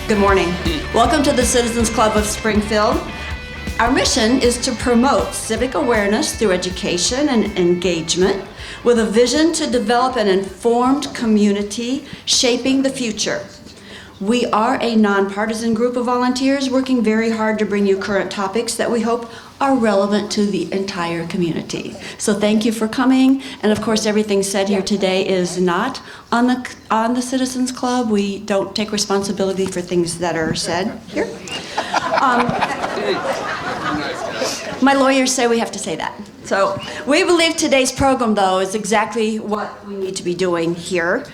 Good morning. Welcome to the Citizens Club of Springfield. Our mission is to promote civic awareness through education and engagement with a vision to develop an informed community shaping the future. We are a nonpartisan group of volunteers working very hard to bring you current topics that we hope are relevant to the entire community. So thank you for coming. And of course, everything said here today is not on the Citizens Club. We don't take responsibility for things that are said here. My lawyers say we have to say that. So we believe today's program, though, is exactly what we need to be doing here.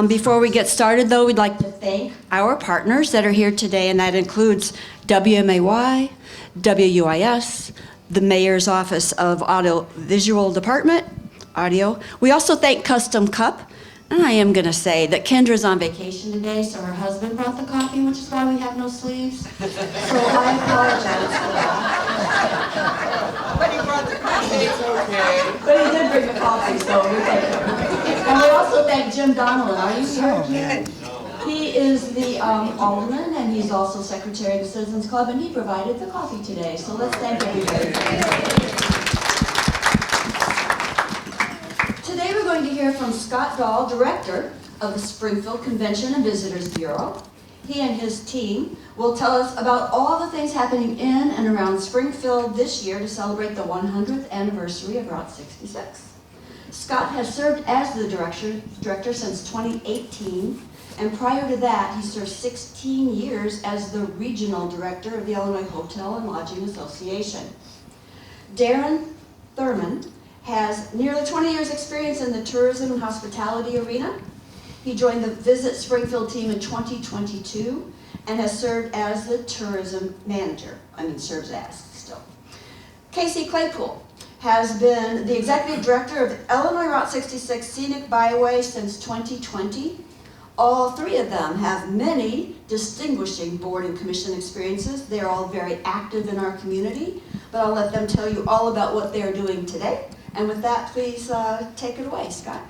Before we get started, though, we'd like to thank our partners that are here today, and that includes WMAY, WUIS, the Mayor's Office of Audio-Visual Department, Audio. We also thank Custom Cup, and I am going to say that Kendra's on vacation today, so her husband brought the coffee, which is why we have no sleeves. So I apologize for that. But he brought the coffee. It's okay. But he did bring the coffee, so we thank him. And we also thank Jim Donnellan. Are you here, Jim? He is the alderman, and he's also secretary of the Citizens Club, and he provided the coffee today. So let's thank everybody. Today we're going to hear from Scott Dahl, director of the Springfield Convention and Visitors Bureau. He and his team will tell us about all the things happening in and around Springfield this year to celebrate the 100th anniversary of Route 66. Scott has served as the director since 2018, and prior to that, he served 16 years as the regional director of the Illinois Hotel and Lodging Association. Darren Thurman has nearly 20 years experience in the tourism and hospitality arena. He joined the Visit Springfield team in 2022 and has served as the tourism manager. Serves as still. Casey Claypool has been the executive director of the Illinois Route 66 Scenic Byway since 2020. All three of them have many distinguishing board and commission experiences. They're all very active in our community, but I'll let them tell you all about what they're doing today. And with that, please take it away, Scott.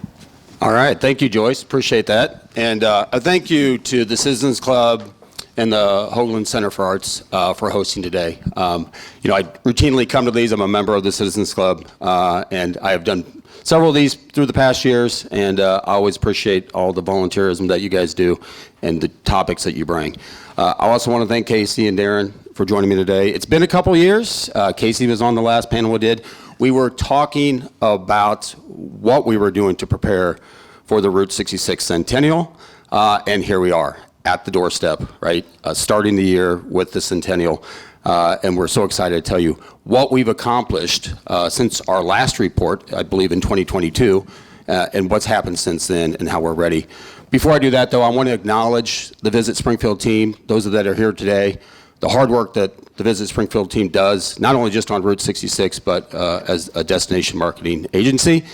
All right, thank you, Joyce. Appreciate that. And a thank you to the Citizens Club and the Hoagland Center for Arts for hosting today. I routinely come to these. I'm a member of the Citizens Club, and I have done several of these through the past years, and I always appreciate all the volunteerism that you guys do and the topics that you bring. I also want to thank Casey and Darren for joining me today. It's been a couple years. Casey was on the last panel we did. We were talking about what we were doing to prepare for the Route 66 Centennial, and here we are at the doorstep, right? Starting the year with the Centennial, and we're so excited to tell you what we've accomplished since our last report, I believe in 2022, and what's happened since then and how we're ready. Before I do that, though, I want to acknowledge the Visit Springfield team, those that are here today, the hard work that the Visit Springfield team does, not only just on Route 66, but as a destination marketing agency.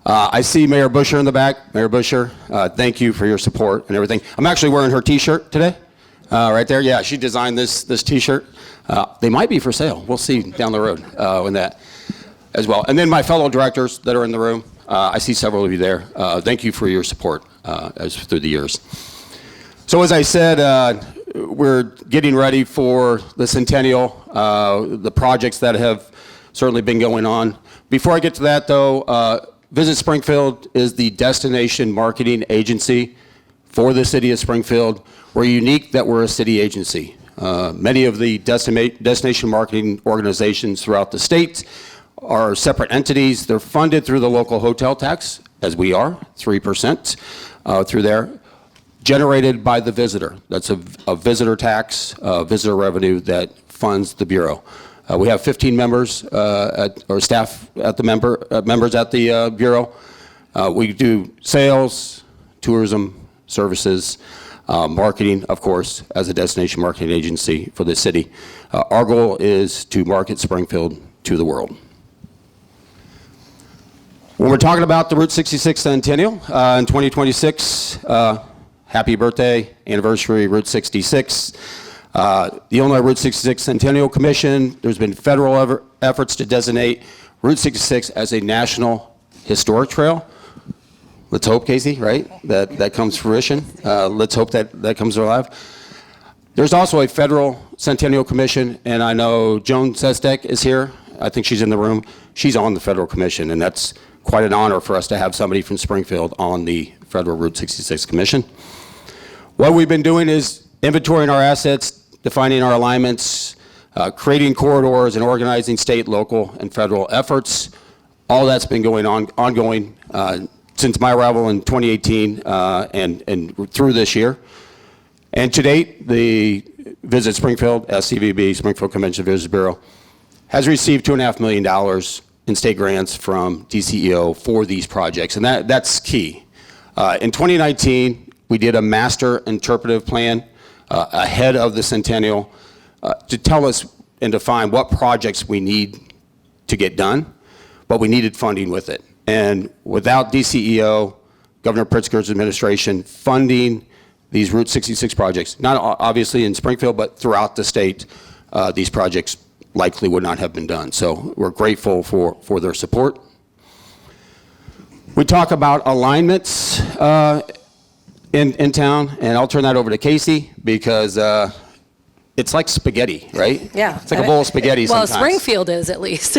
I see Mayor Busher in the back. Mayor Busher, thank you for your support and everything. I'm actually wearing her T-shirt today, right there. Yeah, she designed this T-shirt. They might be for sale. We'll see down the road in that as well. And then my fellow directors that are in the room, I see several of you there. Thank you for your support as through the years. So as I said, we're getting ready for the Centennial, the projects that have certainly been going on. Before I get to that, though, Visit Springfield is the destination marketing agency for the city of Springfield. We're unique that we're a city agency. Many of the destination marketing organizations throughout the state are separate entities. They're funded through the local hotel tax, as we are, 3% through there, generated by the visitor. That's a visitor tax, visitor revenue that funds the Bureau. We have 15 members or staff at the members at the Bureau. We do sales, tourism, services, marketing, of course, as a destination marketing agency for the city. Our goal is to market Springfield to the world. When we're talking about the Route 66 Centennial in 2026, happy birthday, anniversary, Route 66. The Illinois Route 66 Centennial Commission, there's been federal efforts to designate Route 66 as a national historic trail. Let's hope, Casey, right, that comes to fruition. Let's hope that comes alive. There's also a federal Centennial Commission, and I know Joan Sestek is here. I think she's in the room. She's on the federal commission, and that's quite an honor for us to have somebody from Springfield on the federal Route 66 Commission. What we've been doing is inventorying our assets, defining our alignments, creating corridors, and organizing state, local, and federal efforts. All that's been going on, ongoing since my arrival in 2018 and through this year. And to date, the Visit Springfield, SCVB, Springfield Convention Visitors Bureau, has received $2.5 million in state grants from DCEO for these projects, and that's key. In 2019, we did a master interpretive plan ahead of the Centennial to tell us and define what projects we need to get done, but we needed funding with it. And without DCEO, Governor Pritzker's administration funding these Route 66 projects, not obviously in Springfield, but throughout the state, these projects likely would not have been done. So we're grateful for their support. We talk about alignments in town, and I'll turn that over to Casey because it's like spaghetti, right? Yeah. It's like a bowl of spaghetti well, sometimes. Springfield is at least.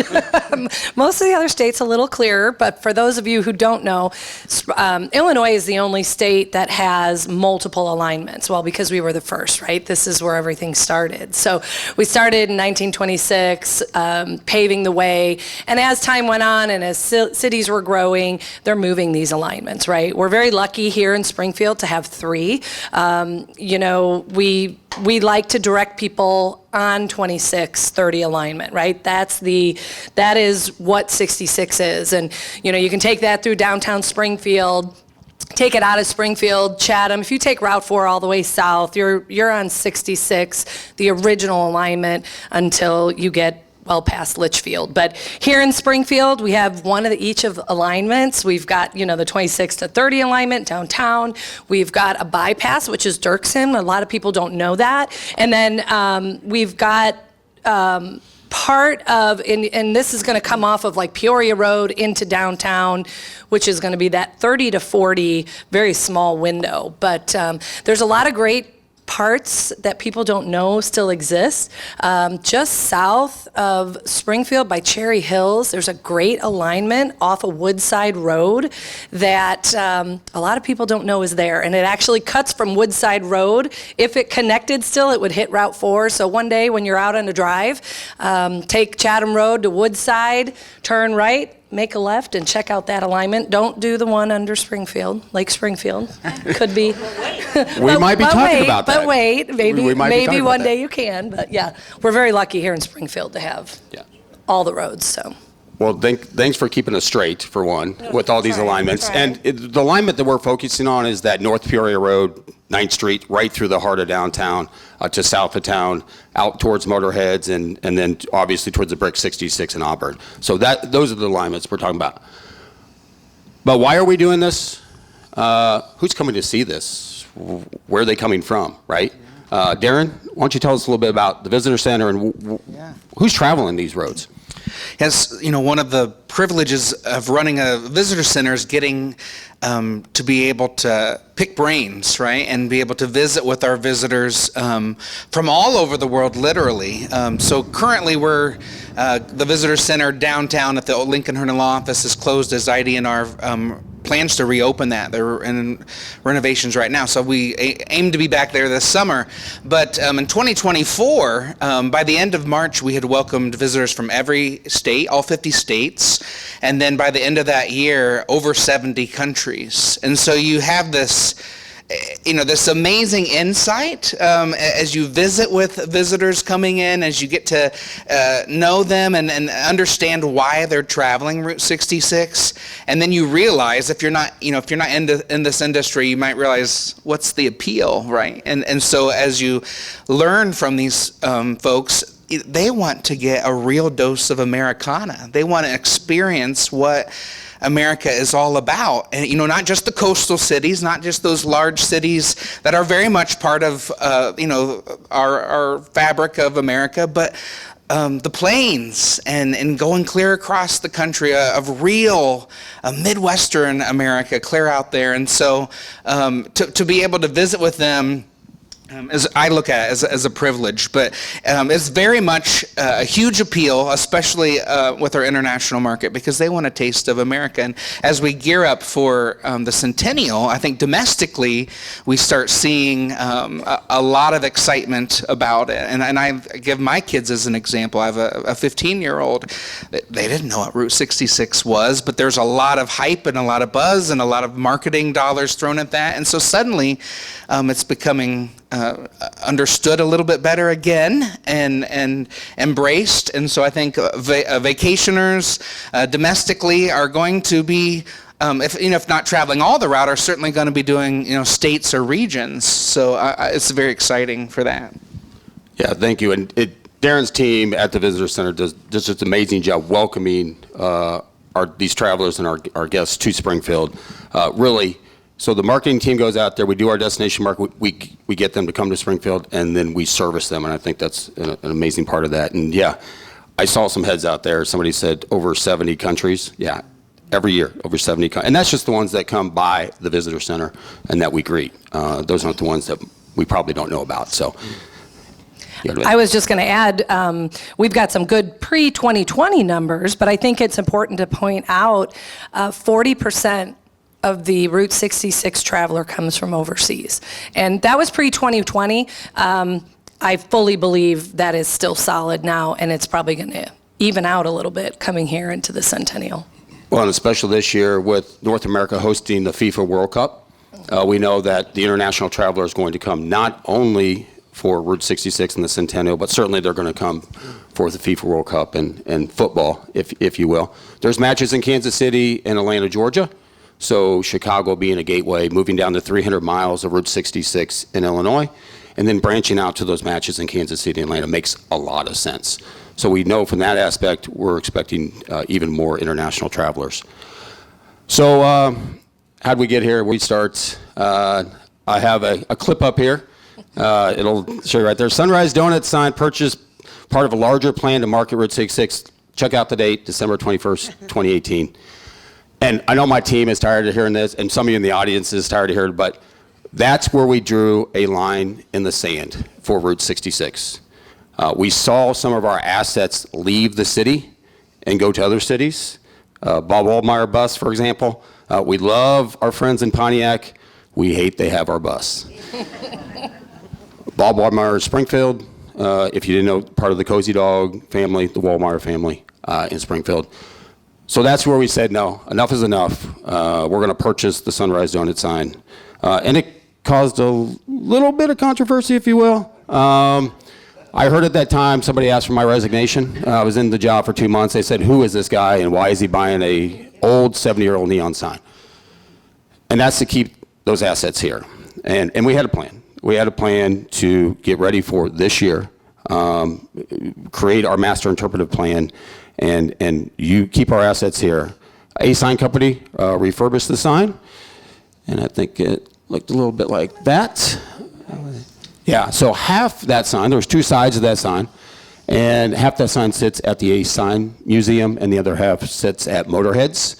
Most of the other states a little clearer, but for those of you who don't know, Illinois is the only state that has multiple alignments. Well, because we were the first, right? This is where everything started. So we started in 1926, paving the way, and as time went on and as cities were growing, they're moving these alignments, right? We're very lucky here in Springfield to have 3. You know, we like to direct people on 2630 alignment, right? That is what 66 is. And, you know, you can take that through downtown Springfield, take it out of Springfield, Chatham. If you take Route 4 all the way south, you're on 66, the original alignment, until you get well past Litchfield. But here in Springfield, we have one of each of alignments. We've got, you know, the 26 to 30 alignment downtown. We've got a bypass, which is Dirksen. A lot of people don't know that. And then we've got part of, and this is going to come off of like Peoria Road into downtown, which is going to be that 30 to 40, very small window. But there's a lot of great parts that people don't know still exist. Just south of Springfield by Cherry Hills, there's a great alignment off of Woodside Road that a lot of people don't know is there. And it actually cuts from Woodside Road. If it connected still, it would hit Route 4. So one day when you're out on a drive, take Chatham Road to Woodside, turn right, make a left, and check out that alignment. Don't do the one under Springfield, Lake Springfield. Could be. We might be talking about that. But wait, maybe talking one about day that. you can. But yeah, we're very lucky here in Springfield to have all the roads. So. Well, thanks for keeping us straight, for one, with all these alignments. And the alignment that we're focusing on is that North Peoria Road, 9th Street, right through the heart of downtown, to south of town, out towards Motorheads, and then obviously towards the Brick 66 in Auburn. So those are the alignments we're talking about. But why are we doing this? Who's coming to see this? Where are they coming from, right? Darren, why don't you tell us a little bit about the visitor center and who's traveling these roads? Yes, you know, one of the privileges of running a visitor center is getting to be able to pick brains, right, and be able to visit with our visitors from all over the world, literally. So currently we're, the visitor center downtown at the Lincoln Herndon Law Office is closed as IDNR plans to reopen that. They're in renovations right now, so we aim to be back there this summer. But in 2024, by the end of March, we had welcomed visitors from every state, all 50 states, and then by the end of that year, over 70 countries. And so you have this, you know, this amazing insight as you visit with visitors coming in, as you get to know them and understand why they're traveling Route 66, and then you realize if you're not in this industry, you might realize what's the appeal, right? And so as you learn from these folks, they want to get a real dose of Americana. They want to experience what America is all about. And, you know, not just the coastal cities, not just those large cities that are very much part of, our fabric of America, but the plains and going clear across the country of real Midwestern America, clear out there. And so to be able to visit with them As I look at it as a privilege, but it's very much a huge appeal, especially with our international market, because they want a taste of America. And as we gear up for the centennial, I think domestically we start seeing a lot of excitement about it. And I give my kids as an example. I have a 15-year-old. They didn't know what Route 66 was, but there's a lot of hype and a lot of buzz and a lot of marketing dollars thrown at that. And so suddenly it's becoming understood a little bit better again and embraced. And so I think vacationers domestically are going to be, if not traveling all the route, are certainly going to be doing states or regions. So it's very exciting for that. Yeah, thank you. And Darren's team at the Visitor Center does just an amazing job welcoming these travelers and our guests to Springfield. Really. So the marketing team goes out there, we do our destination market, we get them to come to Springfield, and then we service them, and I think that's an amazing part of that. And yeah, I saw some heads out there. Somebody said over 70 countries. Yeah, every year, over 70 countries. And that's just the ones that come by the Visitor Center and that we greet. Those aren't the ones that we probably don't know about, so. I was just going to add, we've got some good pre-2020 numbers, but I think it's important to point out 40% of the Route 66 traveler comes from overseas. And that was pre-2020. I fully believe that is still solid now, and it's probably going to even out a little bit coming here into the centennial. Well, and especially this year with North America hosting the FIFA World Cup, we know that the international traveler is going to come not only for Route 66 and the centennial, but certainly they're going to come for the FIFA World Cup and football, if you will. There's matches in Kansas City and Atlanta, Georgia. So Chicago being a gateway, moving down to 300 miles of Route 66 in Illinois, and then branching out to those matches in Kansas City and Atlanta makes a lot of sense. So we know from that aspect, we're expecting even more international travelers. So how'd we get here? We start, I have a clip up here. It'll show you right there. Sunrise Donut sign purchased, part of a larger plan to market Route 66. Check out the date, December 21st, 2018. And I know my team is tired of hearing this, and some of you in the audience is tired of hearing it, but that's where we drew a line in the sand for Route 66. We saw some of our assets leave the city and go to other cities. Bob Waldmeyer bus, for example. We love our friends in Pontiac. We hate they have our bus. Bob Waldmeyer, Springfield. If you didn't know, part of the Cozy Dog family, the Waldmeyer family in Springfield. So that's where we said, no, enough is enough. We're going to purchase the Sunrise Donut sign. And it caused a little bit of controversy, if you will. I heard at that time somebody asked for my resignation. I was in the job for 2 months. They said, who is this guy and why is he buying a old 70-year-old neon sign? And that's to keep those assets here. And we had a plan. We had a plan to get ready for this year, create our master interpretive plan, and you keep our assets here. A sign company refurbished the sign, and I think it looked a little bit like that. Yeah, so half that sign, there was two sides of that sign, and half that sign sits at the Ace Sign Museum, and the other half sits at Motorhead's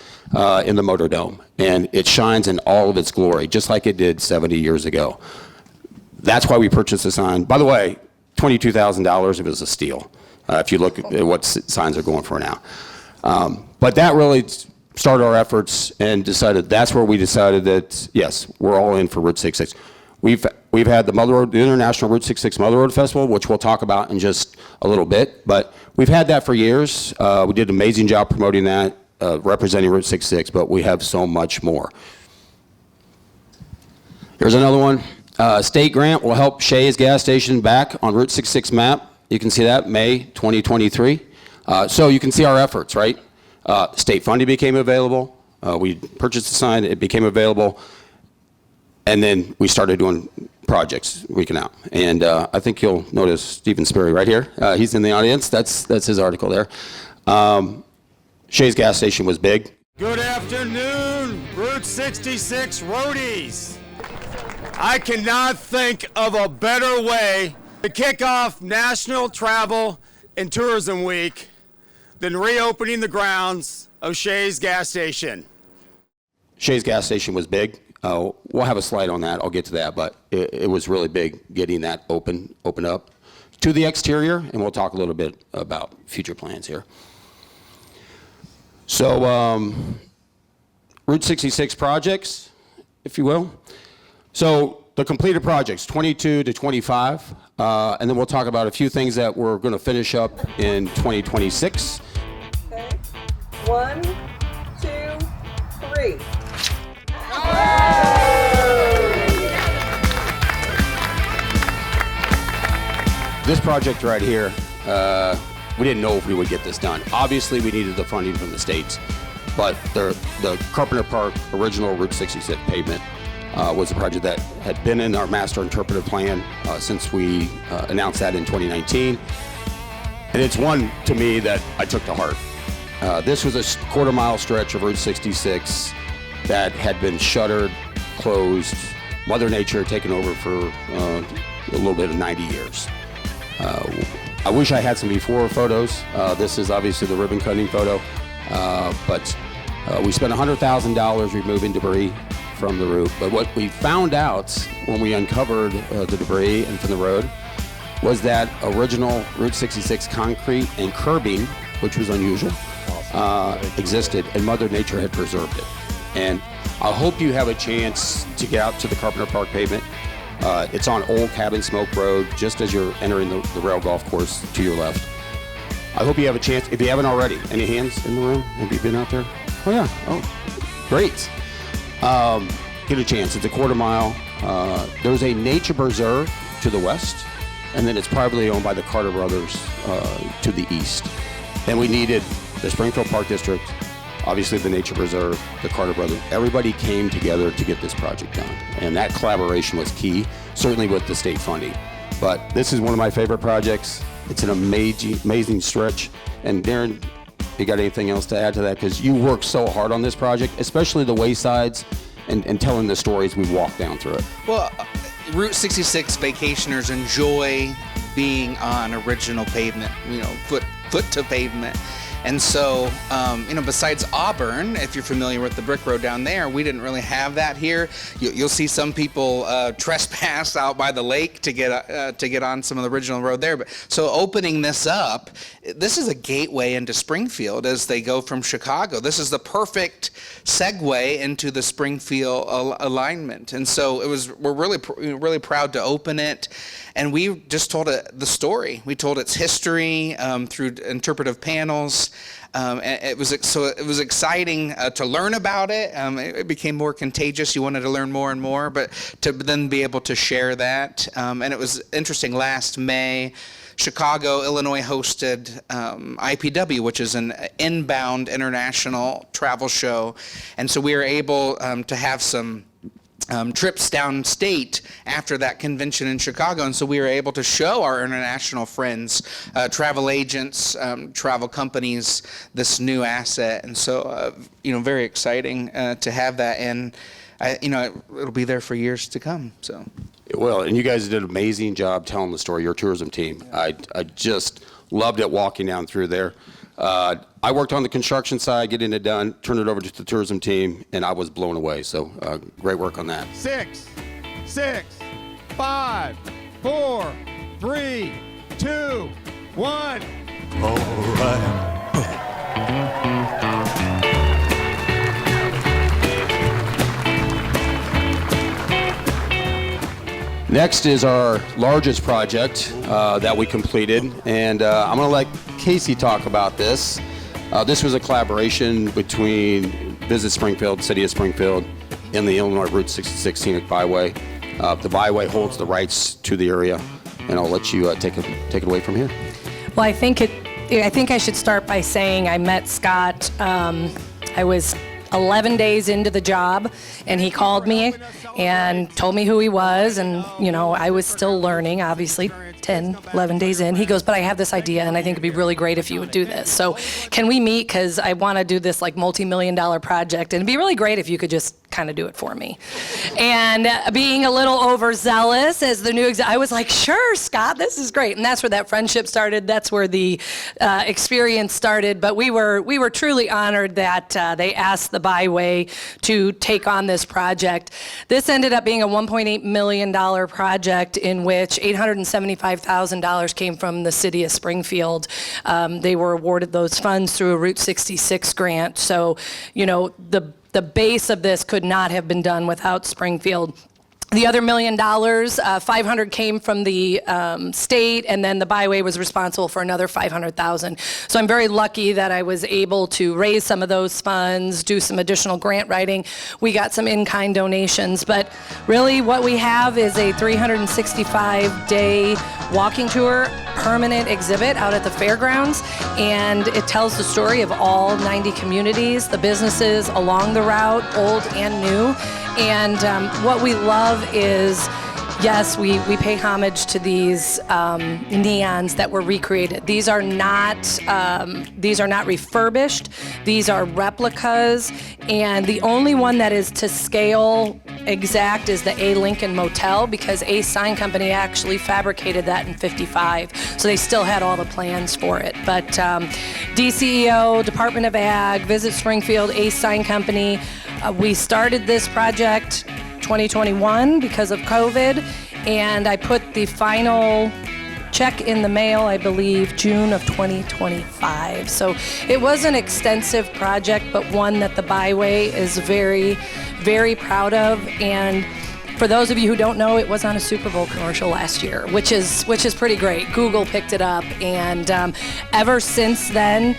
in the Motor Dome. And it shines in all of its glory, just like it did 70 years ago. That's why we purchased the sign. By the way, $22,000, it was a steal, if you look at what signs are going for now. But that really started our efforts and that's where we decided that, yes, we're all in for Route 66. We've had the International Route 66 Mother Road Festival, which we'll talk about in just a little bit, but we've had that for years. We did an amazing job promoting that, representing Route 66, but we have so much more. Here's another one. State grant will help Shays gas station back on Route 66 map. You can see that, May 2023. So you can see our efforts, right? State funding became available. We purchased the sign, it became available. And then we started doing projects week and out. And I think you'll notice Stephen Sperry right here. He's in the audience. That's his article there. Shays gas station was big. Good afternoon, Route 66 roadies. I cannot think of a better way to kick off National Travel and Tourism Week than reopening the grounds of Shays gas station. Shays gas station was big. We'll have a slide on that. I'll get to that, but it was really big getting that open up to the exterior, and we'll talk a little bit about future plans here. So, Route 66 projects, if you will. So the completed projects, 22 to 25, and then we'll talk about a few things that we're going to finish up in 2026. Okay. 1, 2, 3. This project right here, we didn't know if we would get this done. Obviously, we needed the funding from the states, but the Carpenter Park original Route 66 pavement was a project that had been in our master interpretive plan since we announced that in 2019. And it's one, to me, that I took to heart. This was a quarter-mile stretch of Route 66 that had been shuttered, closed, Mother Nature had taken over for a little bit of 90 years. I wish I had some before photos. This is obviously the ribbon cutting photo, but we spent $100,000 removing debris from the route. But what we found out when we uncovered the debris and from the road was that original Route 66 concrete and curbing, which was unusual, existed, and Mother Nature had preserved it. And I hope you have a chance to get out to the Carpenter Park pavement. It's on Old Cabin Smoke Road, just as you're entering the rail golf course to your left. I hope you have a chance, if you haven't already. Any hands in the room? Have you been out there? Oh yeah, oh, great. Get a chance, it's a quarter mile. There's a nature preserve to the west, and then it's privately owned by the Carter brothers to the east. And we needed the Springfield Park District, obviously the nature preserve, the Carter brothers. Everybody came together to get this project done. And that collaboration was key, certainly with the state funding. But this is one of my favorite projects. It's an amazing stretch. And Darren, you got anything else to add to that? Because you worked so hard on this project, especially the waysides and telling the stories we walked down through it. Well, Route 66 vacationers enjoy being on original pavement, foot to pavement. And so, besides Auburn, if you're familiar with the brick road down there, we didn't really have that here. You'll see some people trespass out by the lake to get on some of the original road there. But so opening this up, this is a gateway into Springfield as they go from Chicago. This is the perfect segue into the Springfield alignment. And so we're really proud to open it. And we just told the story. We told its history through interpretive panels. And it was exciting to learn about it. It became more contagious. You wanted to learn more and more, but to then be able to share that. And it was interesting. Last May, Chicago, Illinois hosted IPW, which is an inbound international travel show. And so we were able to have some trips downstate after that convention in Chicago, and so we were able to show our international friends, travel agents, travel companies, this new asset, and so very exciting to have that, and it'll be there for years to come. So It will, and you guys did an amazing job telling the story. Your tourism team, I just loved it walking down through there. I worked on the construction side, getting it done, turned it over to the tourism team, and I was blown away. So great work on that. 6, 5, 4, 3, 2, 1. All right. Next is our largest project that we completed, and I'm going to let Casey talk about this. This was a collaboration between Visit Springfield, City of Springfield, and the Illinois Route 66 Scenic Byway. The byway holds the rights to the area, and I'll let you take it away from here. Well, I think I should start by saying I met Scott. I was 11 days into the job, and he called me and told me who he was, and I was still learning, obviously 11 days in. He goes, but I have this idea, and I think it'd be really great if you would do this. So can we meet, because I want to do this like multi-million-dollar project, and it'd be really great if you could just kind of do it for me. And being a little overzealous as the new I was like, sure, Scott, this is great. And that's where that friendship started. That's where the experience started. But we were truly honored that they asked the Byway to take on this project. This ended up being a $1.8 million project in which $875,000 came from the city of Springfield. They were awarded those funds through a Route 66 grant. So, the base of this could not have been done without Springfield. The other $1 million, 500 came from the state, and then the Byway was responsible for another 500,000. So I'm very lucky that I was able to raise some of those funds, do some additional grant writing. We got some in-kind donations, but really what we have is a 365-day walking tour, permanent exhibit out at the fairgrounds, and it tells the story of all 90 communities, the businesses along the route, old and new. And what we love is, yes, we pay homage to these neons that were recreated. These are not refurbished. These are replicas, and the only one that is to scale exact is the A Lincoln Motel, because A Sign Company actually fabricated that in '55, so they still had all the plans for it. But DCEO, Department of Ag, Visit Springfield, A Sign Company. We started this project 2021 because of COVID, and I put the final check in the mail, I believe, June of 2025. So it was an extensive project, but one that the Byway is very, very proud of. And for those of you who don't know, it was on a Super Bowl commercial last year, which is pretty great. Google picked it up, and ever since then,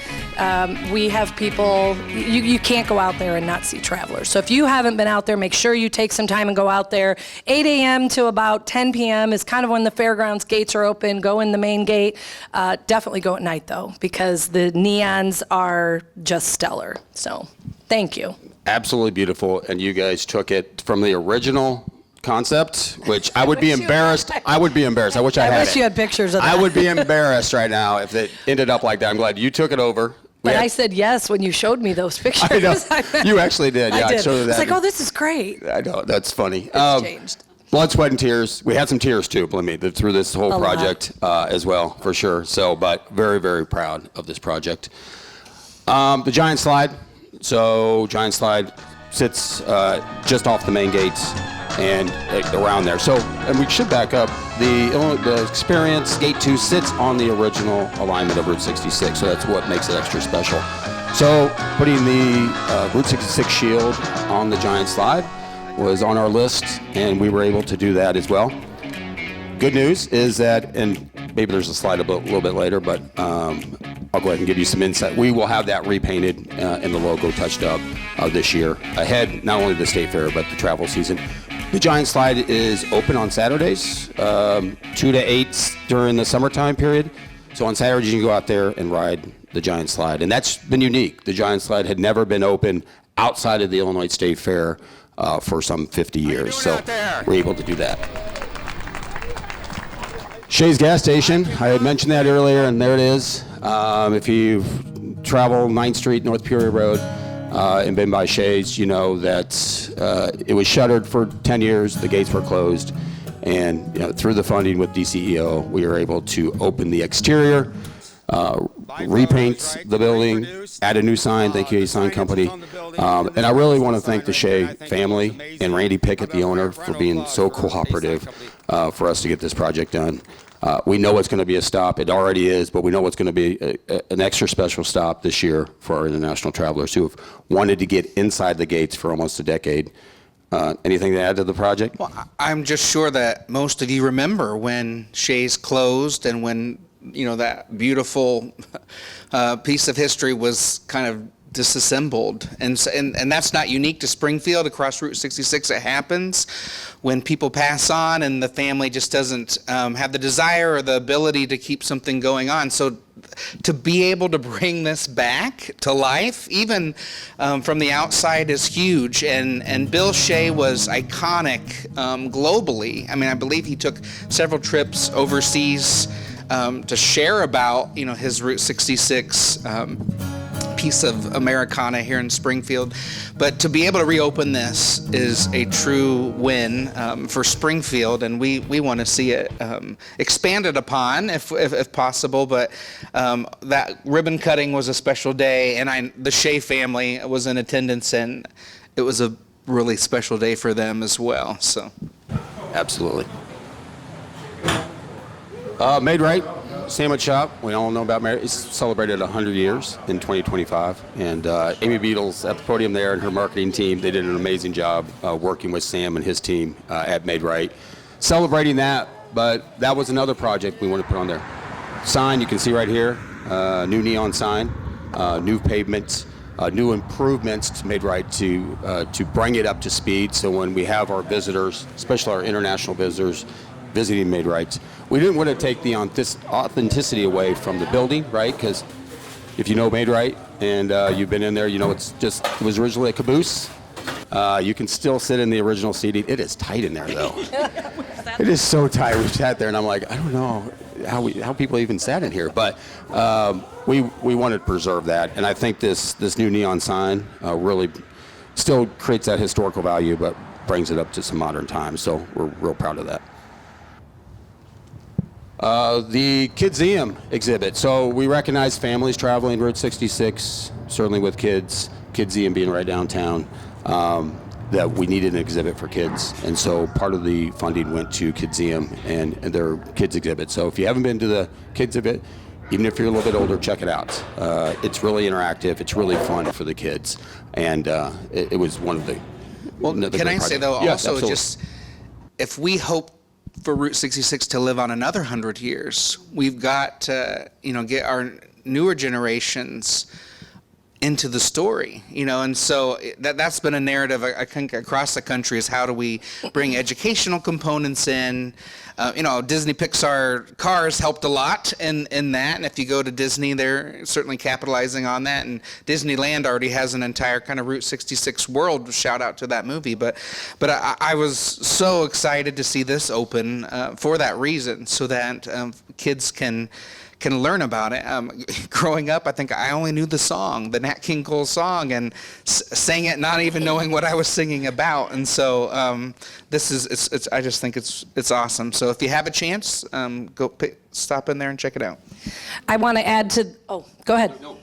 we have people, you can't go out there and not see travelers. So if you haven't been out there, make sure you take some time and go out there. 8 a.m. to about 10 p.m. is kind of when the fairgrounds gates are open. Go in the main gate. Definitely go at night, though, because the neons are just stellar. So thank you. Absolutely beautiful, and you guys took it from the original concept, which I would be embarrassed. I would be embarrassed. I wish I had it. I wish you had pictures of that. I would be embarrassed right now if it ended up like that. I'm glad you took it over. But I said yes when you showed me those pictures. I know. You actually did. Yeah, I did. showed her that. It's like, oh, this is great. I know. That's funny. It's changed. Blood, sweat, and tears. We had some tears too, believe me, through this whole project as well, for sure. So, but very, very proud of this project. The Giant Slide. So, Giant Slide sits just off the main gates and around there. So, and we should back up. The Experience Gate 2 sits on the original alignment of Route 66, so that's what makes it extra special. So, putting the Route 66 shield on the Giant Slide was on our list, and we were able to do that as well. Good news is that, and maybe there's a slide a little bit later, but I'll go ahead and give you some insight. We will have that repainted and the logo touched up this year, ahead not only of the State Fair, but the travel season. The Giant Slide is open on Saturdays, 2 to 8 during the summertime period. So on Saturdays, you can go out there and ride the Giant Slide. And that's been unique. The Giant Slide had never been open outside of the Illinois State Fair for some 50 years. So we're able to do that. Shay's Gas Station, I had mentioned that earlier, and there it is. If you've traveled 9th Street, North Peoria Road, and been by Shay's, you know that it was shuttered for 10 years, the gates were closed, and through the funding with DCEO, we were able to open the exterior, repaint the building, add a new sign, thank you, A Sign Company. And I really want to thank the Shea family and Randy Pickett, the owner, for being so cooperative for us to get this project done. We know it's going to be a stop. It already is, but we know it's going to be an extra special stop this year for our international travelers who have wanted to get inside the gates for almost a decade. Anything to add to the project? Well, I'm just sure that most of you remember when Shay's closed and when that beautiful piece of history was kind of disassembled, and that's not unique to Springfield. Across Route 66, it happens when people pass on and the family just doesn't have the desire or the ability to keep something going on. So to be able to bring this back to life, even from the outside, is huge. And Bill Shea was iconic globally. I mean, I believe he took several trips overseas to share about his Route 66 piece of Americana here in Springfield. But to be able to reopen this is a true win for Springfield, and we want to see it expanded upon if possible. But that ribbon cutting was a special day, and the Shea family was in attendance, and it was a really special day for them as well. So, Absolutely. Made Right Sandwich Shop. We all know about Made Right. It's celebrated 100 years in 2025. And Amy Beatles at the podium there and her marketing team, they did an amazing job working with Sam and his team at Made Right. Celebrating that, but that was another project we want to put on there. Sign, you can see right here, new neon sign, new pavements, new improvements to Made Right to bring it up to speed. So when we have our visitors, especially our international visitors, visiting Made Right, we didn't want to take the authenticity away from the building, right? Because if you know Made Right and you've been in there, you know it was originally a caboose. You can still sit in the original seating. It is tight in there, though. It is so tight. We sat there, and I'm like, I don't know how people even sat in here, but we wanted to preserve that, and I think this new neon sign really still creates that historical value, but brings it up to some modern times. So we're real proud of that. The Kidseum exhibit. So we recognize families traveling Route 66, certainly with kids, Kidseum being right downtown, that we needed an exhibit for kids. And so part of the funding went to Kidseum and their kids exhibit. So if you haven't been to the kids exhibit, even if you're a little bit older, check it out. It's really interactive. It's really fun for the kids. And it was one of the... Well, can I say, though, yes, also absolutely. just if we hope for Route 66 to live on another 100 years, we've got to, get our newer generations into the story, and so that's been a narrative I think across the country is how do we bring educational components in. Disney Pixar Cars helped a lot in that, and if you go to Disney, they're certainly capitalizing on that, and Disneyland already has an entire kind of Route 66 world. Shout out to that movie, but I was so excited to see this open for that reason, so that kids can learn about it. Growing up, I think I only knew the song, the Nat King Cole song, and sang it not even knowing what I was singing about. And so I just think it's awesome. So if you have a chance, stop in there and check it out. I want to add to, go ahead. No.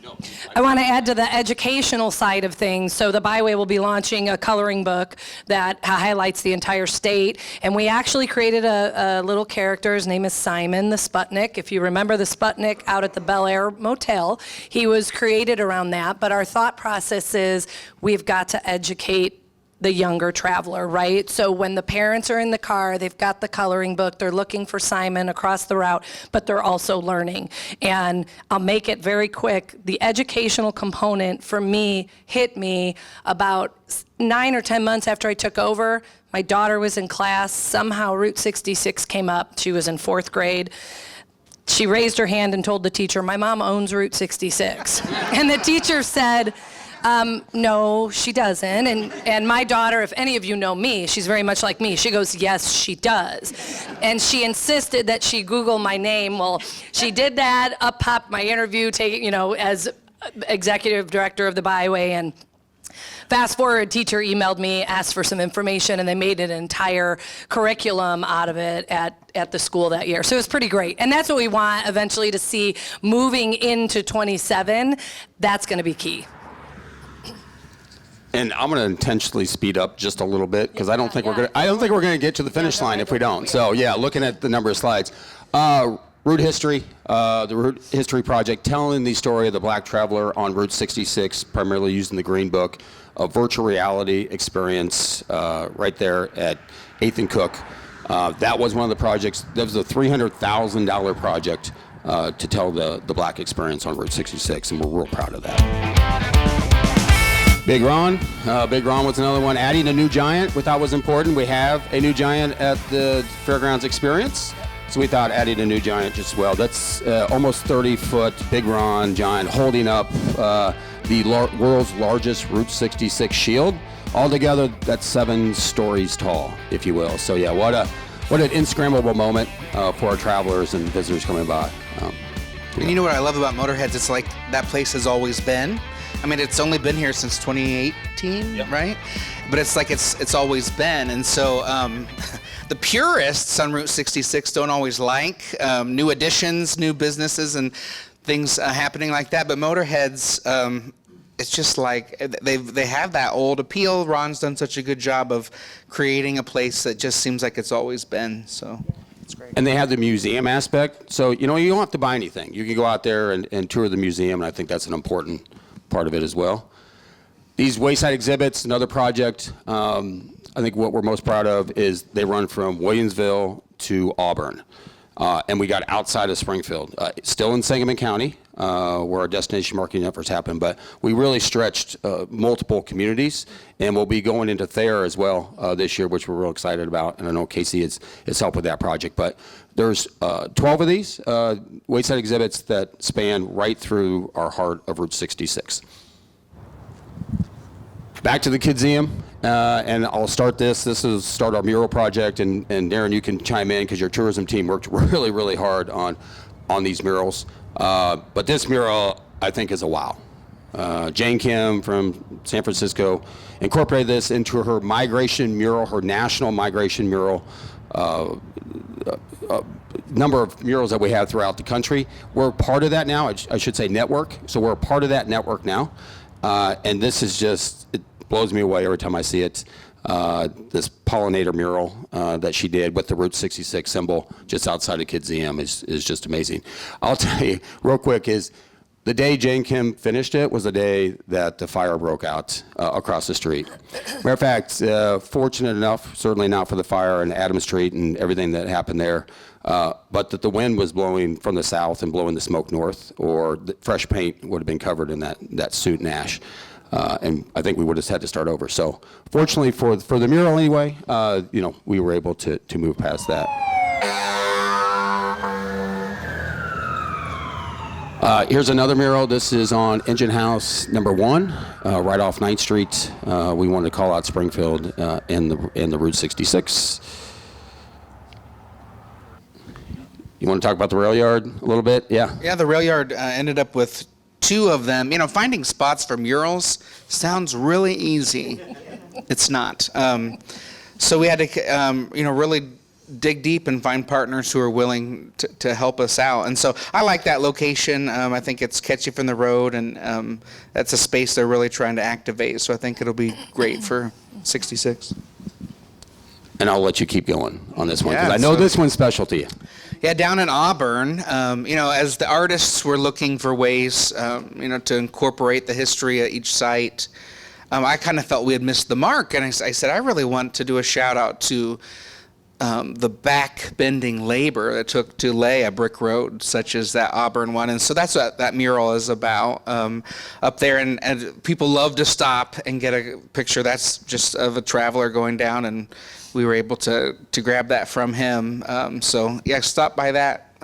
I want to add to the educational side of things. So the Byway will be launching a coloring book that highlights the entire state. And we actually created a little character. His name is Simon the Sputnik. If you remember the Sputnik out at the Bel Air Motel, he was created around that. But our thought process is we've got to educate the younger traveler, right? So when the parents are in the car, they've got the coloring book, they're looking for Simon across the route, but they're also learning. And I'll make it very quick. The educational component for me hit me about 9 or 10 months after I took over. My daughter was in class. Somehow Route 66 came up. She was in 4th grade. She raised her hand and told the teacher, "My mom owns Route 66." And the teacher said, "No, she doesn't." And my daughter, if any of you know me, she's very much like me. She goes, "Yes, she does." And she insisted that she Google my name. Well, she did that. Up popped my interview, as executive director of the Byway. And fast forward, teacher emailed me, asked for some information, and they made an entire curriculum out of it at the school that year. So it was pretty great. And that's what we want eventually to see moving into 27. That's going to be key. And I'm going to intentionally speed up just a little bit because I don't think we're going to get to the finish line if we don't. So yeah, looking at the number of slides, Route History, the Route History Project, telling the story of the Black traveler on Route 66, primarily using the Green Book, a virtual reality experience right there at 8th and Cook. That was one of the projects. That was a $300,000 project to tell the Black experience on Route 66, and we're real proud of that. Big Ron was another one. Adding a new giant we thought was important. We have a new giant at the Fairgrounds Experience, so we thought adding a new giant as well. That's almost 30-foot Big Ron giant holding up the world's largest Route 66 shield. Altogether, that's 7 stories tall, if you will. So yeah, what an Instagrammable moment for our travelers and visitors coming by. And you know what I love about Motorheads? It's like that place has always been. I mean, it's only been here since 2018, right? But it's like it's always been. And so the purists on Route 66 don't always like new additions, new businesses, and things happening like that. But motorheads, it's just like they have that old appeal. Ron's done such a good job of creating a place that just seems like it's always been. So it's great. And they have the museum aspect. So, you don't have to buy anything. You can go out there and tour the museum, and I think that's an important part of it as well. These Wayside exhibits, another project, I think what we're most proud of is they run from Williamsville to Auburn. And we got outside of Springfield, still in Sangamon County, where our destination marketing efforts happen, but we really stretched multiple communities, and we'll be going into Thayer as well this year, which we're real excited about, and I know Casey has helped with that project. But there's 12 of these Wayside exhibits that span right through our heart of Route 66. Back to the Kidseum, and I'll start this. This is start our mural project, and Darren, you can chime in because your tourism team worked really, really hard on these murals. But this mural, I think, is a wow. Jane Kim from San Francisco incorporated this into her migration mural, her national migration mural. Number of murals that we have throughout the country. We're part of that now. I should say network. So we're a part of that network now. And this is just, it blows me away every time I see it. This pollinator mural that she did with the Route 66 symbol just outside of Kidseum is just amazing. I'll tell you real quick is the day Jane Kim finished it was the day that the fire broke out across the street. Matter of fact, fortunate enough, certainly not for the fire in Adams Street and everything that happened there, but that the wind was blowing from the south and blowing the smoke north, or the fresh paint would have been covered in that soot and ash. And I think we would have had to start over. So fortunately for the mural anyway, we were able to move past that. Here's another mural. This is on Engine House number 1, right off 9th Street. We wanted to call out Springfield in the Route 66. You want to talk about the rail yard a little bit? Yeah. Yeah, the rail yard ended up with 2 of them. Finding spots for murals sounds really easy. It's not. So we had to, really dig deep and find partners who are willing to help us out. And so I like that location. I think it's catchy from the road, and that's a space they're really trying to activate. So I think it'll be great for 66. And I'll let you keep going on this one, because I know this one's special to you. Yeah, down in Auburn, as the artists were looking for ways, to incorporate the history at each site, I kind of felt we had missed the mark. And I said, I really want to do a shout out to the back-bending labor that took to lay a brick road such as that Auburn one. And so that's what that mural is about up there. And people love to stop and get a picture. That's just of a traveler going down, and we were able to grab that from him. Stop by that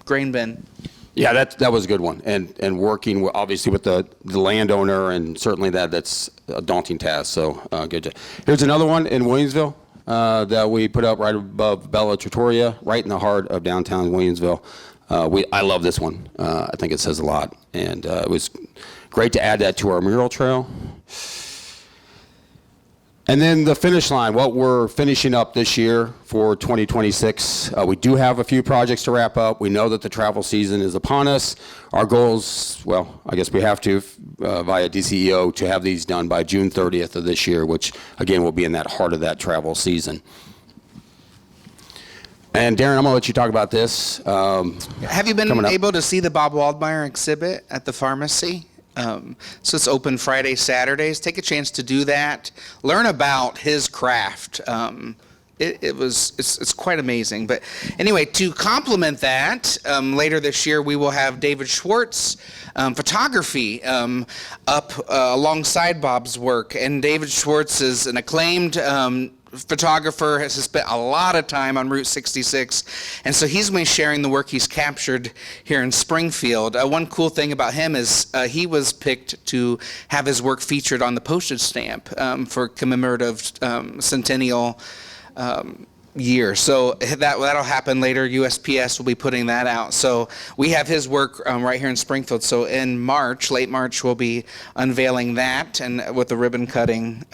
grain bin. Yeah, that was a good one. And working obviously with the landowner, and certainly that's a daunting task. So good job. Here's another one in Williamsville that we put up right above Bella Trattoria, right in the heart of downtown Williamsville. I love this one. I think it says a lot. And it was great to add that to our mural trail. And then the finish line, what we're finishing up this year for 2026. We do have a few projects to wrap up. We know that the travel season is upon us. Our goals, I guess we have to, via DCEO, to have these done by June 30th of this year, which, again, will be in that heart of that travel season. And Darren, I'm going to let you talk about this. Have you been able to see the Bob Waldmeyer exhibit at the pharmacy? So it's open Fridays, Saturdays. Take a chance to do that. Learn about his craft. It's quite amazing. But anyway, to complement that, later this year we will have David Schwartz photography up alongside Bob's work. And David Schwartz is an acclaimed photographer, has spent a lot of time on Route 66, and so he's going to be sharing the work he's captured here in Springfield. One cool thing about him is he was picked to have his work featured on the postage stamp for commemorative centennial year. So that'll happen later. USPS will be putting that out. So we have his work right here in Springfield. So in March, late March, we'll be unveiling that and with the ribbon cutting.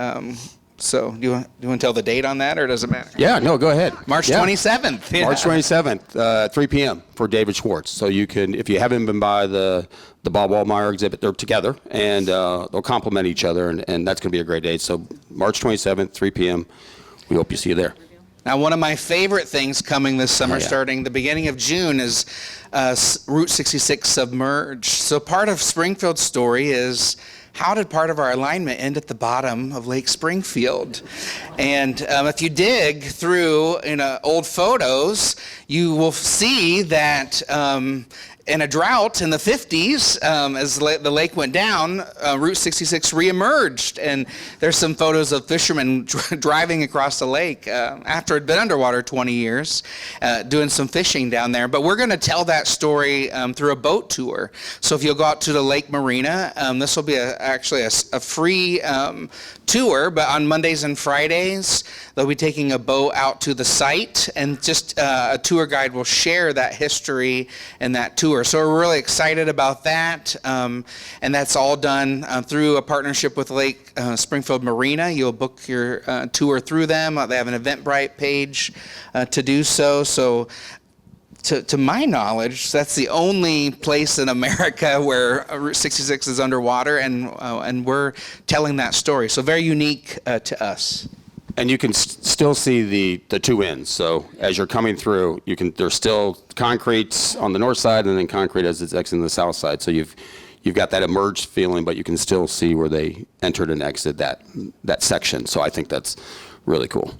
So do you want to tell the date on that, or does it matter? Yeah, no, go ahead. March 27th. Yeah. March 27th, 3 p.m. for David Schwartz. So you can, if you haven't been by the Bob Waldmeyer exhibit, they're together, and they'll complement each other, and that's going to be a great day. So March 27th, 3 p.m. We hope you see you there. Now, one of my favorite things coming this summer, Oh, yeah. starting the beginning of June, is Route 66 Submerged. So part of Springfield's story is, how did part of our alignment end at the bottom of Lake Springfield? And if you dig through old photos, you will see that in a drought in the 50s, as the lake went down, Route 66 reemerged. And there's some photos of fishermen driving across the lake after it had been underwater 20 years, doing some fishing down there. But we're going to tell that story through a boat tour. So if you'll go out to the lake marina, this will be actually a free tour, but on Mondays and Fridays, they'll be taking a boat out to the site, and just a tour guide will share that history and that tour. So we're really excited about that, and that's all done through a partnership with Lake Springfield Marina. You'll book your tour through them. They have an Eventbrite page to do so. So to my knowledge, that's the only place in America where Route 66 is underwater, and we're telling that story. So very unique to us. And you can still see the two ends. So as you're coming through, there's still concrete on the north side, and then concrete as it's exiting the south side. So you've got that emerged feeling, but you can still see where they entered and exited that section. So I think that's really cool.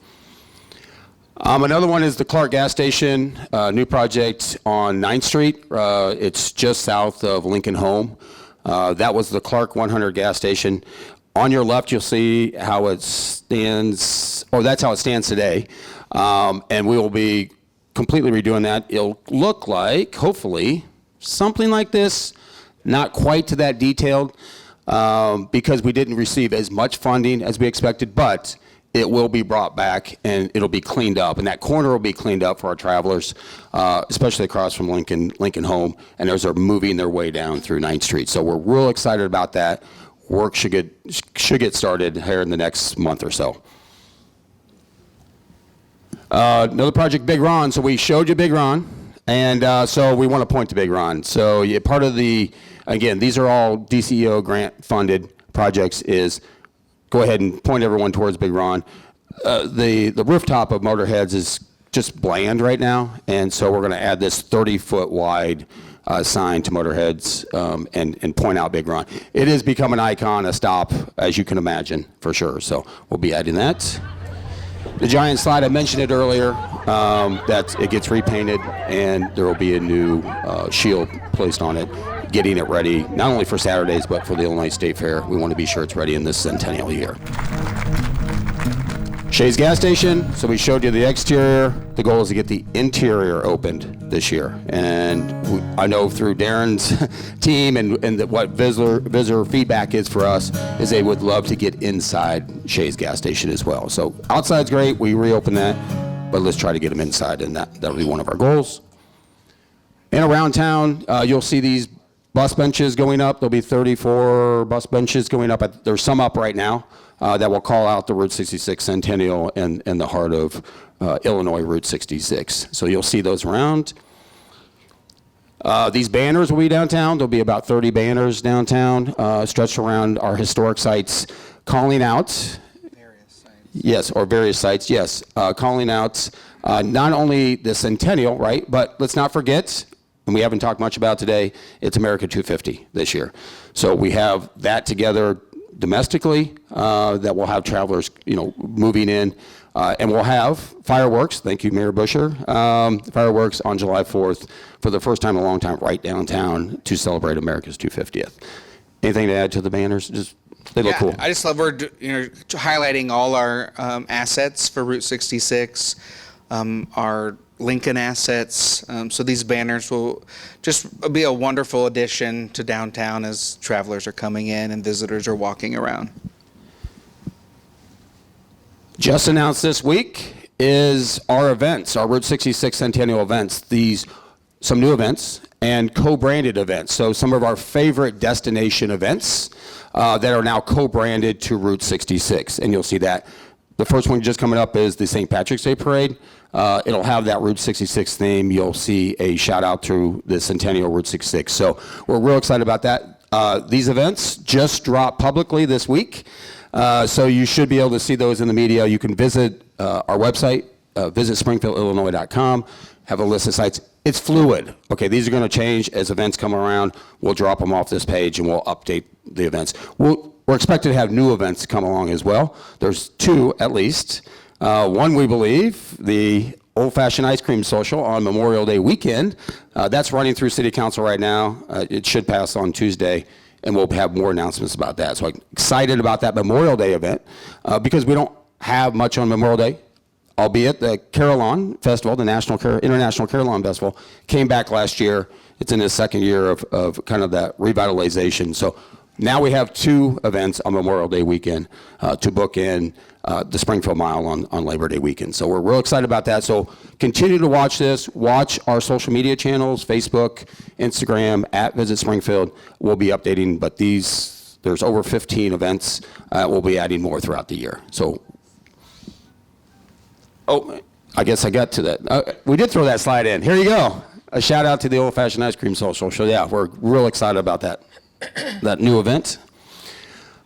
Another one is the Clark gas station, new project on 9th Street. It's just south of Lincoln Home. That was the Clark 100 gas station. On your left, you'll see how it stands, or that's how it stands today. And we will be completely redoing that. It'll look like, hopefully, something like this, not quite to that detailed, because we didn't receive as much funding as we expected, but it will be brought back and it'll be cleaned up. And that corner will be cleaned up for our travelers, especially across from Lincoln Home. And those are moving their way down through 9th Street. So we're real excited about that. Work should get started here in the next month or so. Another project, Big Ron. So we showed you Big Ron, and so we want to point to Big Ron. So part of again, these are all DCEO grant funded projects. Is go ahead and point everyone towards Big Ron. The rooftop of Motorheads is just bland right now, and so we're going to add this 30-foot wide sign to Motorheads and point out Big Ron. It has become an icon, a stop, as you can imagine, for sure. So we'll be adding that. The giant slide, I mentioned it earlier, that it gets repainted and there will be a new shield placed on it, getting it ready not only for Saturdays but for the Illinois State Fair. We want to be sure it's ready in this centennial year. Shays Gas Station, so we showed you the exterior. The goal is to get the interior opened this year. And I know through Darren's team and what visitor feedback is for us is they would love to get inside Shays Gas Station as well. So outside's great, we reopen that, but let's try to get them inside, and that'll be one of our goals. And around town, you'll see these bus benches going up. There'll be 34 bus benches going up. There's some up right now. That will call out the Route 66 Centennial and the heart of Illinois Route 66. So you'll see those around. These banners will be downtown. There'll be about 30 banners downtown, stretched around our historic sites, calling out. Various sites. Yes, or various sites, yes. Calling out not only the Centennial, right, but let's not forget, and we haven't talked much about today, it's America 250 this year. So we have that together domestically, that will have travelers, moving in, and we'll have fireworks. Thank you, Mayor Busher. Fireworks on July 4th for the first time in a long time, right downtown to celebrate America's 250th. Anything to add to the banners? They look cool. I just love we're highlighting all our assets for Route 66, our Lincoln assets. So these banners will just be a wonderful addition to downtown as travelers are coming in and visitors are walking around. Just announced this week, is our events, our Route 66 Centennial events. Some new events and co-branded events. So some of our favorite destination events that are now co-branded to Route 66, and you'll see that. The first one just coming up is the St. Patrick's Day Parade. It'll have that Route 66 theme. You'll see a shout out to the Centennial Route 66. So we're real excited about that. These events just dropped publicly this week. So you should be able to see those in the media. You can visit our website, visit springfieldillinois.com, have a list of sites. It's fluid. Okay, these are going to change as events come around. We'll drop them off this page and we'll update the events. We're expected to have new events come along as well. There's 2 at least. One, we believe, the Old Fashioned Ice Cream Social on Memorial Day weekend. That's running through City Council right now. It should pass on Tuesday, and we'll have more announcements about that. So I'm excited about that Memorial Day event because we don't have much on Memorial Day, albeit the Carillon Festival, the International Carillon Festival, came back last year. It's in its second year of kind of that revitalization. So now we have 2 events on Memorial Day weekend to book in the Springfield Mile on Labor Day weekend. So we're real excited about that. So continue to watch this. Watch our social media channels, Facebook, Instagram, @Visit Springfield. We'll be updating, but there's over 15 events. We'll be adding more throughout the year. So, I guess I got to that. We did throw that slide in. Here you go. A shout out to the Old Fashioned Ice Cream Social. So yeah, we're real excited about that new event.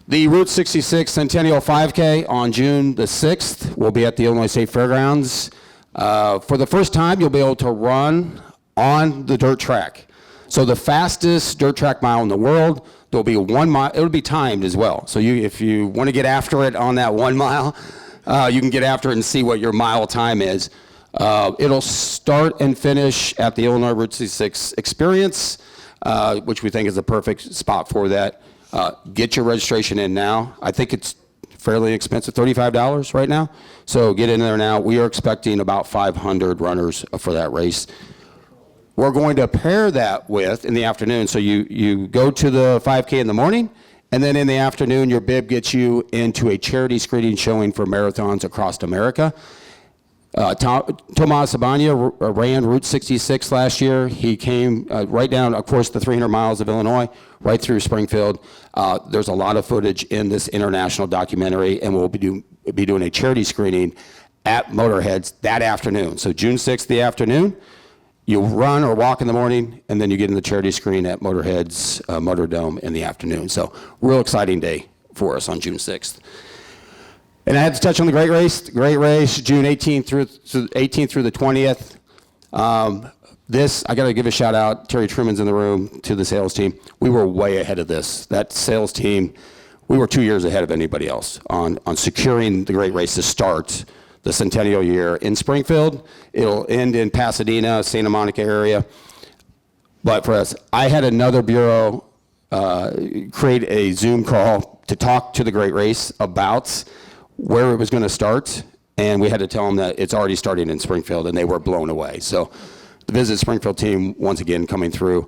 The Route 66 Centennial 5K on June the 6th will be at the Illinois State Fairgrounds. For the first time, you'll be able to run on the dirt track. So the fastest dirt track mile in the world, there'll be 1 mile. It'll be timed as well. So if you want to get after it on that 1 mile, you can get after it and see what your mile time is. It'll start and finish at the Illinois Route 66 Experience, which we think is the perfect spot for that. Get your registration in now. I think it's fairly expensive, $35 right now. So get in there now. We are expecting about 500 runners for that race. We're going to pair that with, in the afternoon, so you go to the 5K in the morning, and then in the afternoon, your bib gets you into a charity screening showing for marathons across America. Tomas Abanya ran Route 66 last year. He came right down, of course, the 300 miles of Illinois, right through Springfield. There's a lot of footage in this international documentary, and we'll be doing a charity screening at Motorhead's that afternoon. So June 6th, the afternoon, you run or walk in the morning, and then you get in the charity screen at Motorhead's Motor Dome in the afternoon. So real exciting day for us on June 6th. And I had to touch on the Great Race. The Great Race, June 18th through the 20th. I got to give a shout out. Terry Truman's in the room, to the sales team. We were way ahead of this. That sales team, we were 2 years ahead of anybody else on securing the Great Race to start the centennial year in Springfield. It'll end in Pasadena, Santa Monica area. But for us, I had another bureau create a Zoom call to talk to the Great Race about where it was going to start, and we had to tell them that it's already starting in Springfield, and they were blown away. So the Visit Springfield team, once again, coming through.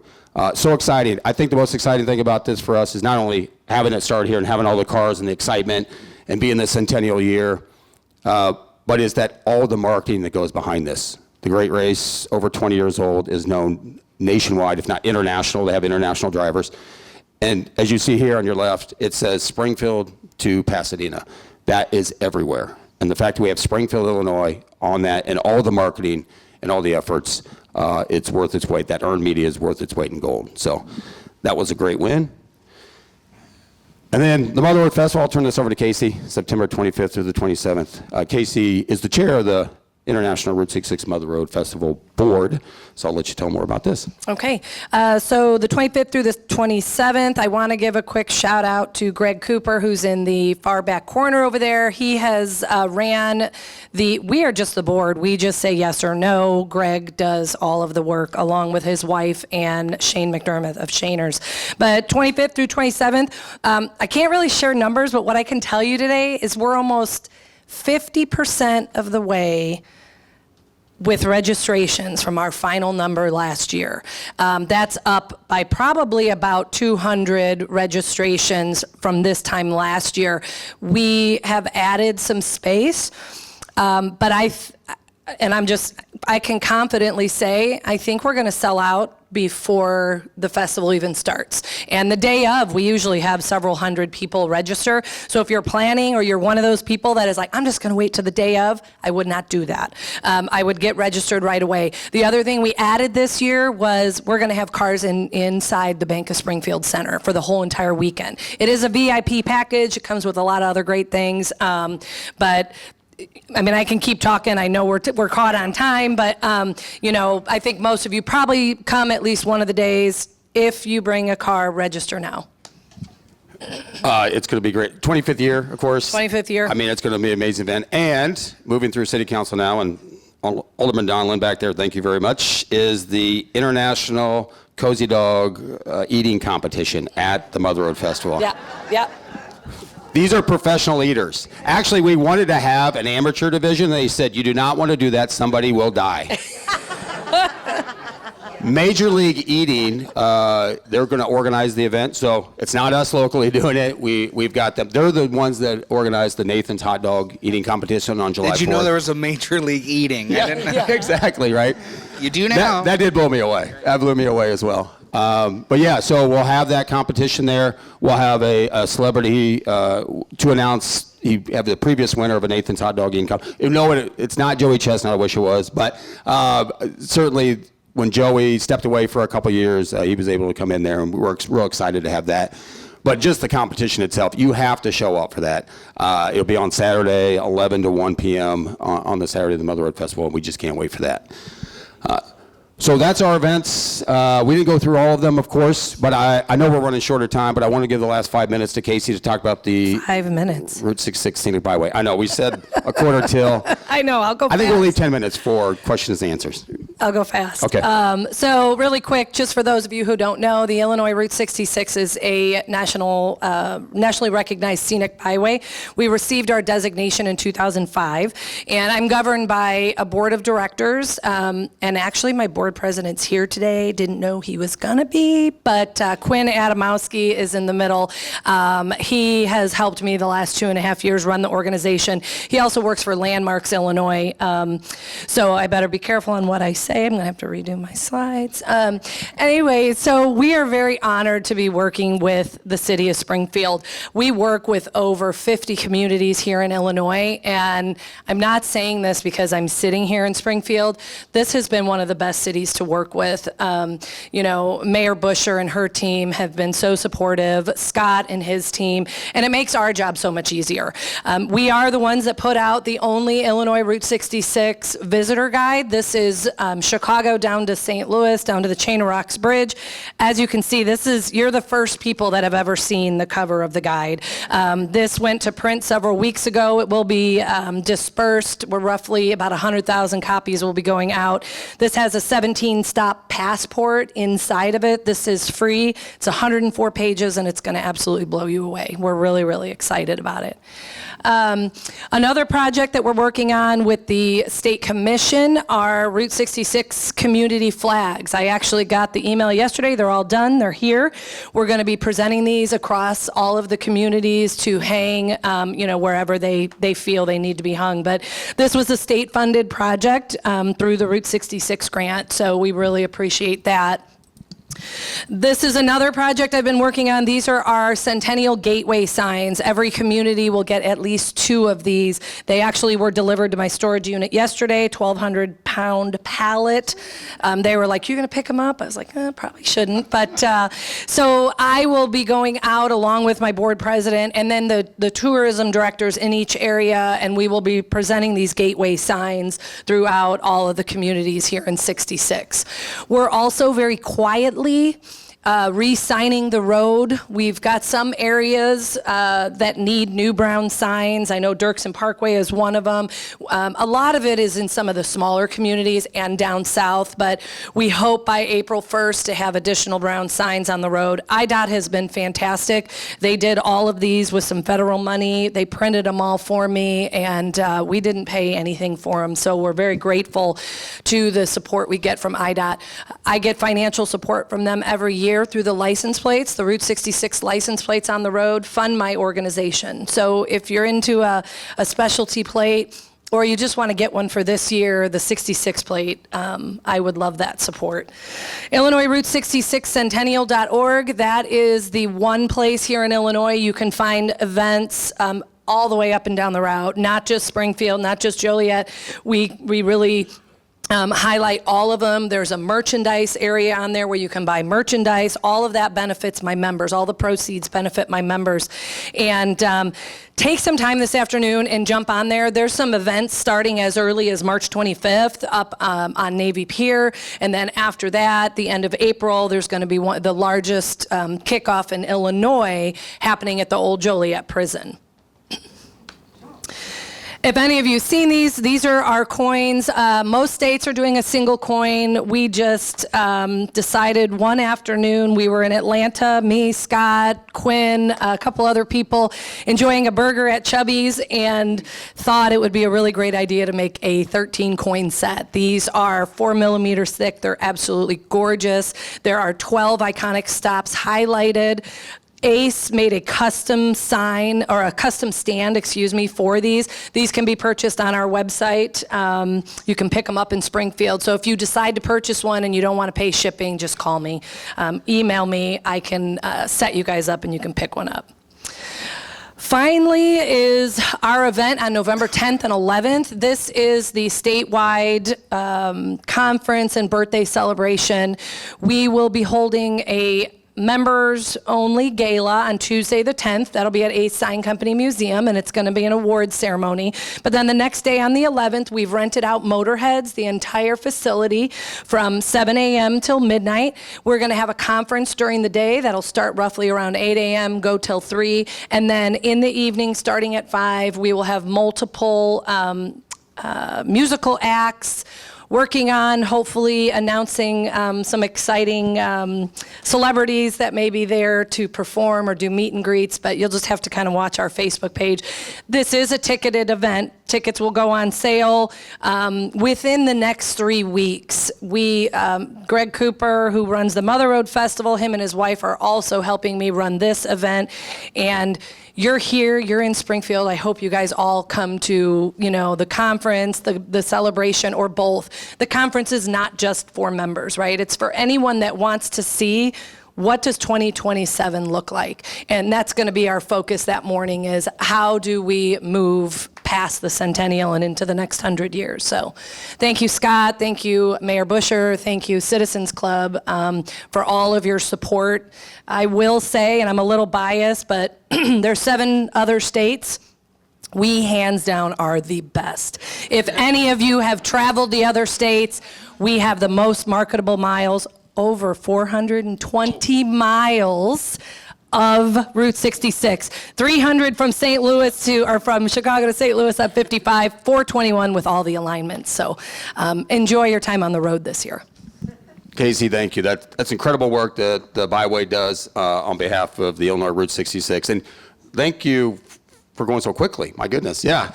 So excited. I think the most exciting thing about this for us is not only having it start here and having all the cars and the excitement and being the centennial year, but is that all the marketing that goes behind this. The Great Race, over 20 years old, is known nationwide, if not international. They have international drivers. And as you see here on your left, it says Springfield to Pasadena. That is everywhere. And the fact that we have Springfield, Illinois on that, and all the marketing and all the efforts, it's worth its weight. That earned media is worth its weight in gold. So that was a great win. And then the Motherhood Festival, I'll turn this over to Casey, September 25th through the 27th. Casey is the chair of the International Route 66 Mother Road Festival Board, so I'll let you tell more about this. Okay, so the 25th through the 27th, I want to give a quick shout out to Greg Cooper, who's in the far back corner over there. He has ran we are just the board. We just say yes or no. Greg does all of the work along with his wife and Shane McDermott of Shaners. But 25th through 27th, I can't really share numbers, but what I can tell you today is we're almost 50% of the way with registrations from our final number last year. That's up by probably about 200 registrations from this time last year. We have added some space. But I can confidently say, I think we're going to sell out before the festival even starts. And the day of, we usually have several hundred people register. So if you're planning or you're one of those people that is like, I'm just going to wait till the day of, I would not do that. I would get registered right away. The other thing we added this year was we're going to have cars inside the Bank of Springfield Center for the whole entire weekend. It is a VIP package. It comes with a lot of other great things. But I mean, I can keep talking. I know we're caught on time, but I think most of you probably come at least one of the days. If you bring a car, register now. It's going to be great. 25th year, of course. 25th year. I mean, it's going to be an amazing event. And moving through City Council now, and Alderman Donlin back there, thank you very much, is the International Cozy Dog Eating Competition at the Mother Road Festival. Yeah. These are professional eaters. Actually, we wanted to have an amateur division. They said, you do not want to do that. Somebody will die. Major League Eating, they're going to organize the event. So it's not us locally doing it. We've got them. They're the ones that organized the Nathan's Hot Dog Eating Competition on July 4th. Did you know there was a Major League Eating? Yeah, exactly, right? You do now. That did blow me away. That blew me away as well. But yeah, so we'll have that competition there. We'll have a celebrity to announce. You have the previous winner of a Nathan's Hot Dog Eating Competition. No, it's not Joey Chestnut. I wish it was, but certainly when Joey stepped away for a couple years, he was able to come in there, and we're real excited to have that. But just the competition itself, you have to show up for that. It'll be on Saturday, 11 to 1 p.m. on the Saturday of the Mother Road Festival, and we just can't wait for that. So that's our events. We didn't go through all of them, of course, but I know we're running short of time, but I want to give the last 5 minutes to Casey to talk about the 5 minutes. Route 66 Scenic Byway. I know, we said a quarter till. I know, I'll go fast. I think we'll leave 10 minutes for questions and answers. I'll go fast. Okay. So really quick, just for those of you who don't know, the Illinois Route 66 is a nationally recognized scenic byway. We received our designation in 2005, and I'm governed by a board of directors, and actually my board president's here today. Didn't know he was gonna be, but Quinn Adamowski is in the middle. He has helped me the last 2.5 years run the organization. He also works for Landmarks Illinois, so I better be careful on what I say. I'm gonna have to redo my slides. Anyway, so we are very honored to be working with the city of Springfield. We work with over 50 communities here in Illinois, and I'm not saying this because I'm sitting here in Springfield. This has been one of the best cities to work with. Mayor Busher and her team have been so supportive, Scott and his team, and it makes our job so much easier. We are the ones that put out the only Illinois Route 66 visitor guide. This is Chicago down to St. Louis, down to the Chain of Rocks Bridge. As you can see, you're the first people that have ever seen the cover of the guide. This went to print several weeks ago. It will be dispersed. We're roughly about 100,000 copies will be going out. This has a 17-stop passport inside of it. This is free. It's 104 pages, and it's going to absolutely blow you away. We're really, really excited about it. Another project that we're working on with the State Commission are Route 66 community flags. I actually got the email yesterday. They're all done. They're here. We're going to be presenting these across all of the communities to hang, wherever they feel they need to be hung. But this was a state-funded project through the Route 66 grant, so we really appreciate that. This is another project I've been working on. These are our Centennial Gateway signs. Every community will get at least 2 of these. They actually were delivered to my storage unit yesterday, 1,200-pound pallet. They were like, "You're going to pick them up?" I was like, probably shouldn't. But so I will be going out along with my board president and then the tourism directors in each area, and we will be presenting these gateway signs throughout all of the communities here in 66. We're also very quietly re-signing the road. We've got some areas that need new brown signs. I know Dirksen Parkway is one of them. A lot of it is in some of the smaller communities and down south, but we hope by April 1st to have additional brown signs on the road. IDOT has been fantastic. They did all of these with some federal money. They printed them all for me, and we didn't pay anything for them, so we're very grateful to the support we get from IDOT. I get financial support from them every year through the license plates, the Route 66 license plates on the road, fund my organization. So if you're into a specialty plate, or you just want to get one for this year, the 66 plate, I would love that support. Illinois Route 66 Centennial.org, that is the one place here in Illinois you can find events all the way up and down the route, not just Springfield, not just Joliet. We really highlight all of them. There's a merchandise area on there where you can buy merchandise. All of that benefits my members. All the proceeds benefit my members. And take some time this afternoon and jump on there. There's some events starting as early as March 25th up on Navy Pier. And then after that, the end of April, there's going to be the largest kickoff in Illinois happening at the old Joliet prison. If any of you have seen these are our coins. Most states are doing a single coin. We just decided one afternoon, we were in Atlanta, me, Scott, Quinn, a couple other people, enjoying a burger at Chubby's, and thought it would be a really great idea to make a 13 coin set. These are 4 millimeters thick. They're absolutely gorgeous. There are 12 iconic stops highlighted. Ace made a custom sign, or a custom stand, for these. These can be purchased on our website. You can pick them up in Springfield. So if you decide to purchase one and you don't want to pay shipping, just call me. Email me. I can set you guys up and you can pick one up. Finally is our event on November 10th and 11th. This is the statewide conference and birthday celebration. We will be holding a members only gala on Tuesday the 10th. That'll be at Ace Sign Company Museum, and it's going to be an awards ceremony. But then the next day on the 11th, we've rented out Motorheads, the entire facility, from 7 a.m. till midnight. We're going to have a conference during the day that'll start roughly around 8 a.m., go till 3. And then in the evening, starting at 5, we will have multiple musical acts, working on hopefully announcing some exciting celebrities that may be there to perform or do meet and greets, but you'll just have to kind of watch our Facebook page. This is a ticketed event. Tickets will go on sale within the next 3 weeks. Greg Cooper, who runs the Mother Road Festival, him and his wife are also helping me run this event. And you're here, you're in Springfield. I hope you guys all come to, the conference, the celebration, or both. The conference is not just for members, right? It's for anyone that wants to see what does 2027 look like? And that's going to be our focus that morning, is how do we move past the centennial and into the next 100 years. So thank you, Scott. Thank you, Mayor Busher. Thank you, Citizens Club, for all of your support. I will say, and I'm a little biased, but there's 7 other states. We hands down are the best. If any of you have traveled the other states, we have the most marketable miles, over 420 miles of Route 66. 300 from St. Louis or from Chicago to St. Louis at 55, 421 with all the alignments. So enjoy your time on the road this year. Casey, thank you. That's incredible work that the Byway does on behalf of the Illinois Route 66. And thank you for going so quickly. My goodness, yeah.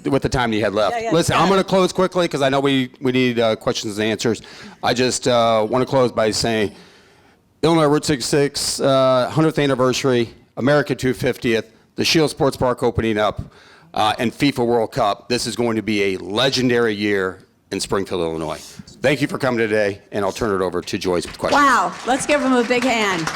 With the time you had left. Yeah, Listen, I'm going to close quickly because I know we need questions and answers. I just want to close by saying Illinois Route 66, 100th anniversary, America 250th, the Shield Sports Park opening up, and FIFA World Cup. This is going to be a legendary year in Springfield, Illinois. Thank you for coming today, and I'll turn it over to Joyce with questions. Wow, let's give him a big hand.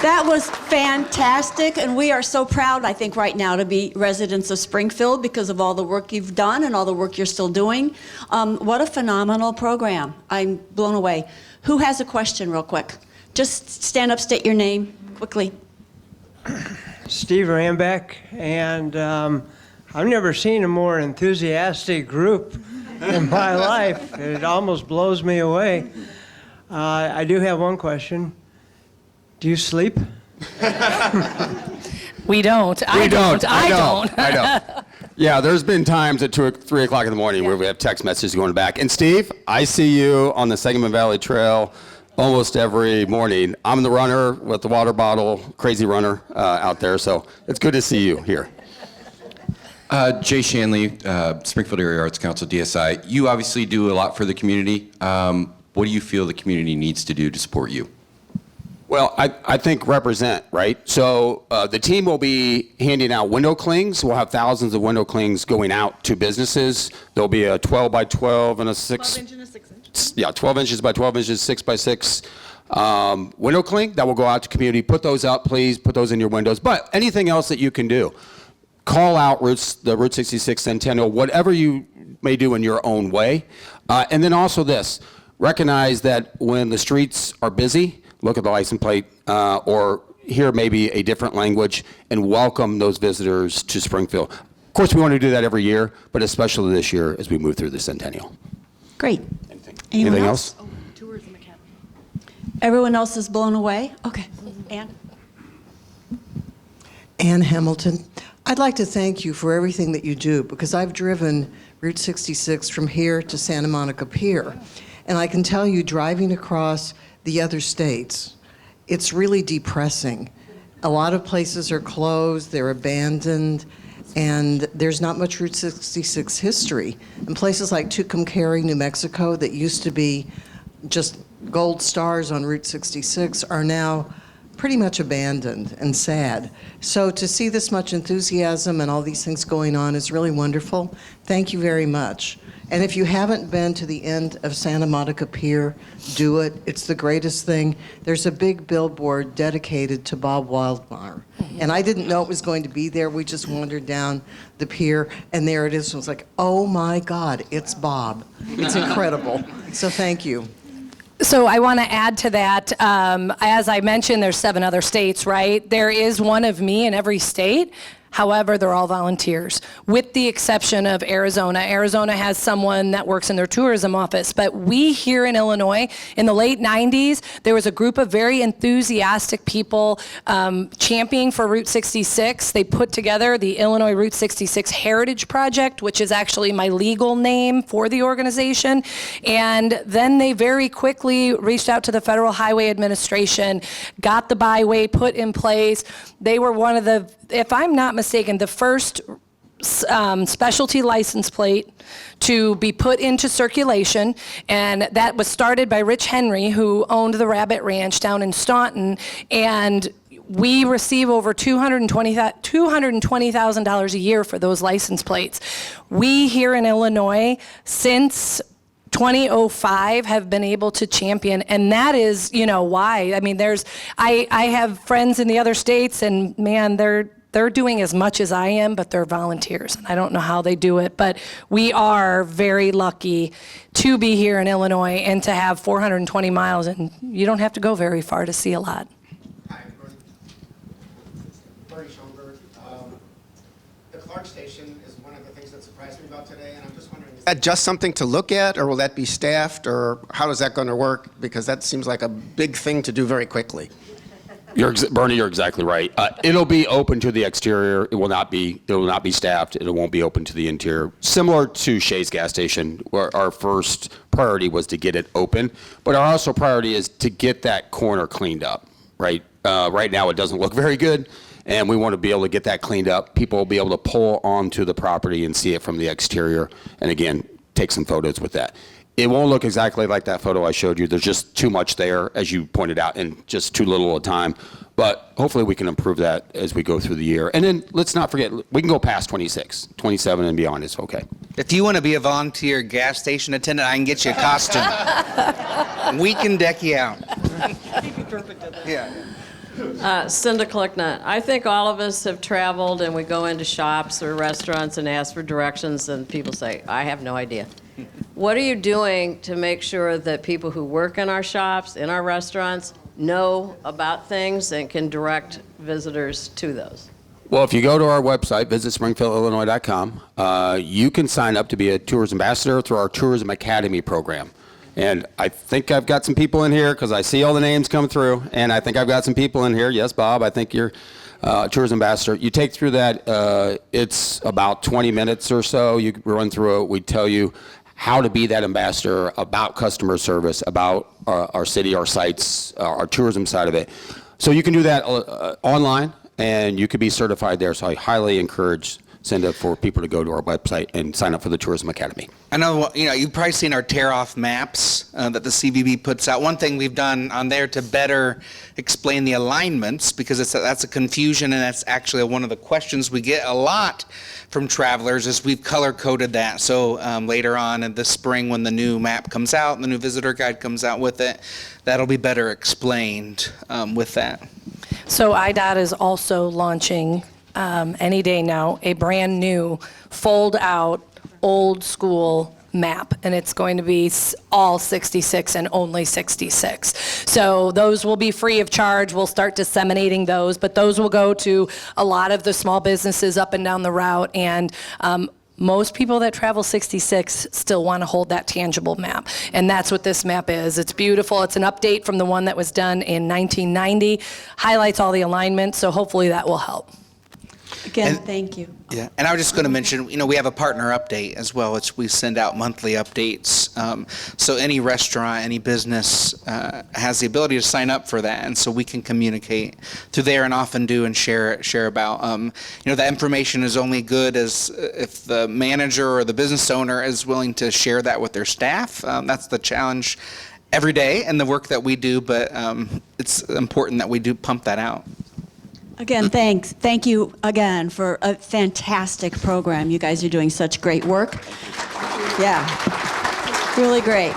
That was fantastic, and we are so proud, I think, right now to be residents of Springfield because of all the work you've done and all the work you're still doing. What a phenomenal program. I'm blown away. Who has a question real quick? Just stand up, state your name quickly. Steve Rambeck, and I've never seen a more enthusiastic group in my life. It almost blows me away. I do have one question. Do you sleep? We don't. I don't. Yeah, there's been times at 2 or 3 o'clock in the morning where we have text messages going back. And Steve, I see you on the Sangamon Valley Trail almost every morning. I'm the runner with the water bottle, crazy runner out there. So it's good to see you here. Jay Shanley, Springfield Area Arts Council, DSI. You obviously do a lot for the community. What do you feel the community needs to do to support you? Well, I think represent, right? So the team will be handing out window clings. We'll have thousands of window clings going out to businesses. There'll be a 12 by 12 and a 6. 12 inch and a 6 inch. Yeah, 12 inches by 12 inches, 6 by 6 window cling that will go out to community. Put those up, please. Put those in your windows. But anything else that you can do, call out the Route 66 Centennial, whatever you may do in your own way. And then also this, recognize that when the streets are busy, look at the license plate or hear maybe a different language and welcome those visitors to Springfield. Of course, we want to do that every year, but especially this year as we move through the Centennial. Great. Anything else? Oh, Tourism Academy. Everyone else is blown away? Okay. Ann? Ann Hamilton, I'd like to thank you for everything that you do because I've driven Route 66 from here to Santa Monica Pier. And I can tell you, driving across the other states, it's really depressing. A lot of places are closed, they're abandoned, and there's not much Route 66 history. And places like Tucumcari, New Mexico, that used to be just gold stars on Route 66 are now pretty much abandoned and sad. So to see this much enthusiasm and all these things going on is really wonderful. Thank you very much. And if you haven't been to the end of Santa Monica Pier, do it. It's the greatest thing. There's a big billboard dedicated to Bob Wildmeyer. And I didn't know it was going to be there. We just wandered down the pier, and there it is. It was like, oh my God, it's Bob. It's incredible. So thank you. So I want to add to that. As I mentioned, there's 7 other states, right? There is one of me in every state. However, they're all volunteers, with the exception of Arizona. Arizona has someone that works in their tourism office. But we here in Illinois, in the late 90s, there was a group of very enthusiastic people championing for Route 66. They put together the Illinois Route 66 Heritage Project, which is actually my legal name for the organization. And then they very quickly reached out to the Federal Highway Administration, got the byway put in place. They were one of the, if I'm not mistaken, the first specialty license plate to be put into circulation, and that was started by Rich Henry, who owned the Rabbit Ranch down in Staunton, and we receive over $220,000 a year for those license plates. We here in Illinois, since 2005 have been able to champion, and that is, why. I mean, I have friends in the other states, and man, they're doing as much as I am, but they're volunteers, and I don't know how they do it, but we are very lucky to be here in Illinois and to have 420 miles, and you don't have to go very far to see a lot. Hi, Bernie Schoenberg. The Clark Station is one of the things that surprised me about today, and I'm just wondering, is that just something to look at, or will that be staffed, or how is that going to work? Because that seems like a big thing to do very quickly. Bernie, you're exactly right. It'll be open to the exterior. It will not be staffed. It won't be open to the interior. Similar to Shays gas station, where our first priority was to get it open, but our also priority is to get that corner cleaned up. Right. Right now, it doesn't look very good, and we want to be able to get that cleaned up. People will be able to pull onto the property and see it from the exterior, and again, take some photos with that. It won't look exactly like that photo I showed you. There's just too much there, as you pointed out, and just too little at a time. But hopefully we can improve that as we go through the year. And then let's not forget, we can go past 26, 27 and beyond is okay. If you want to be a volunteer gas station attendant, I can get you a costume. We can deck you out. He'd be perfect at that. Yeah. Cinda Klicknut. I think all of us have traveled and we go into shops or restaurants and ask for directions and people say, I have no idea. What are you doing to make sure that people who work in our shops, in our restaurants, know about things and can direct visitors to those? Well, if you go to our website, visit springfieldillinois.com, you can sign up to be a tourism ambassador through our Tourism Academy program. And I think I've got some people in here because I see all the names come through, and I think I've got some people in here. Yes, Bob, I think you're tourism ambassador. You take through that, it's about 20 minutes or so. You run through it. We tell you how to be that ambassador, about customer service, about our city, our sites, our tourism side of it. So you can do that online, and you could be certified there. So I highly encourage incentive for people to go to our website and sign up for the Tourism Academy. I know, you've probably seen our tear-off maps that the CVB puts out. One thing we've done on there to better explain the alignments, because that's a confusion, and that's actually one of the questions we get a lot from travelers, is we've color-coded that. So later on in the spring, when the new map comes out, and the new visitor guide comes out with it, that'll be better explained with that. So IDOT is also launching any day now a brand new fold-out old school map, and it's going to be all 66 and only 66. So those will be free of charge. We'll start disseminating those, but those will go to a lot of the small businesses up and down the route, and most people that travel 66 still want to hold that tangible map, and that's what this map is. It's beautiful. It's an update from the one that was done in 1990, highlights all the alignments, so hopefully that will help. Again, thank you. Yeah, and I was just going to mention, we have a partner update as well. We send out monthly updates. So any restaurant, any business has the ability to sign up for that, and so we can communicate through there and often do and share about. The information is only good as if the manager or the business owner is willing to share that with their staff. That's the challenge every day and the work that we do, but it's important that we do pump that out. Again, thanks. Thank you again for a fantastic program. You guys are doing such great work. Yeah, really great.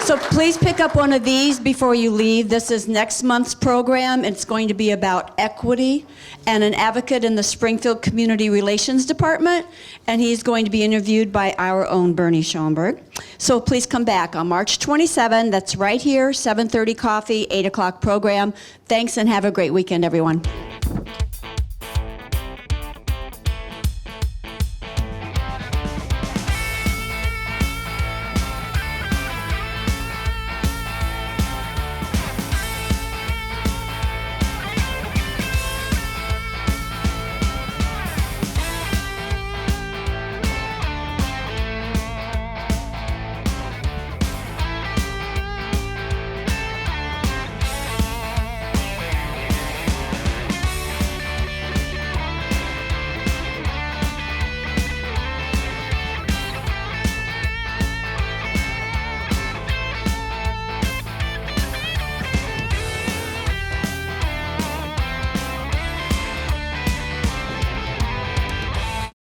So please pick up one of these before you leave. This is next month's program. It's going to be about equity and an advocate in the Springfield Community Relations Department, and he's going to be interviewed by our own Bernie Schoenberg. So please come back on March 27. That's right here, 7:30 coffee, 8 o'clock program. Thanks and have a great weekend, everyone.